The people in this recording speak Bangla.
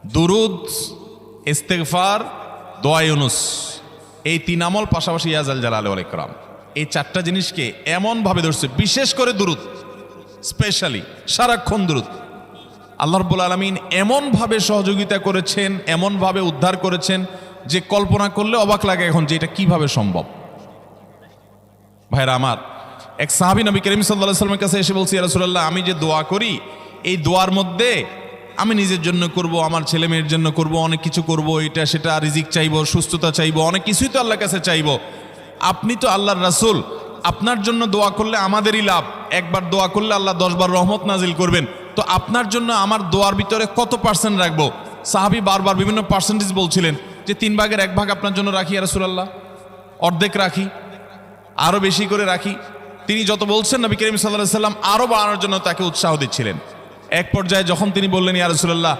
দুরুদ, ইস্তেগফার, দোয়া ইউনুস, এই তিন আমল পাশাপাশি ইয়াজাল জালাল ওয়াল ইকরাম, এই চারটা জিনিসকে এমনভাবে ধরছে, বিশেষ করে দুরুদ, স্পেশালি সারাক্ষণ দুরুদ। আল্লাহ রাব্বুল আলামিন এমনভাবে সহযোগিতা করেছেন, এমনভাবে উদ্ধার করেছেন যে কল্পনা করলে অবাক লাগে এখন যে এটা কিভাবে সম্ভব। ভাইরা আমার, এক সাহাবী নবী করিম সাল্লাল্লাহু আলাইহি ওয়াসাল্লামের কাছে এসে বলছি, ইয়া রাসূলুল্লাহ, আমি যে দোয়া করি এই দোয়ার মধ্যে আমি নিজের জন্য করব, আমার ছেলে মেয়ের জন্য করব, অনেক কিছু করব, এটা সেটা, রিজিক চাইবো, সুস্থতা চাইবো, অনেক কিছুই তো আল্লাহর কাছে চাইবো। আপনি তো আল্লাহর রাসূল, আপনার জন্য দোয়া করলে আমাদেরই লাভ, একবার দোয়া করলে আল্লাহ 10 বার রহমত নাজিল করবেন, তো আপনার জন্য আমার দোয়ার ভিতরে কত পার্সেন্ট রাখবো? সাহাবী বারবার বিভিন্ন পার্সেন্টেজ বলছিলেন যে 3 ভাগের 1 ভাগ আপনার জন্য রাখি ইয়া রাসূলুল্লাহ, অর্ধেক রাখি, আরো বেশি করে রাখি। তিনি যত বলছেন নবী করিম সাল্লাল্লাহু আলাইহি ওয়াসাল্লাম আরো বাড়ানোর জন্য তাকে উৎসাহ দিচ্ছিলেন। এক পর্যায়ে যখন তিনি বললেন, ইয়া রাসূলুল্লাহ,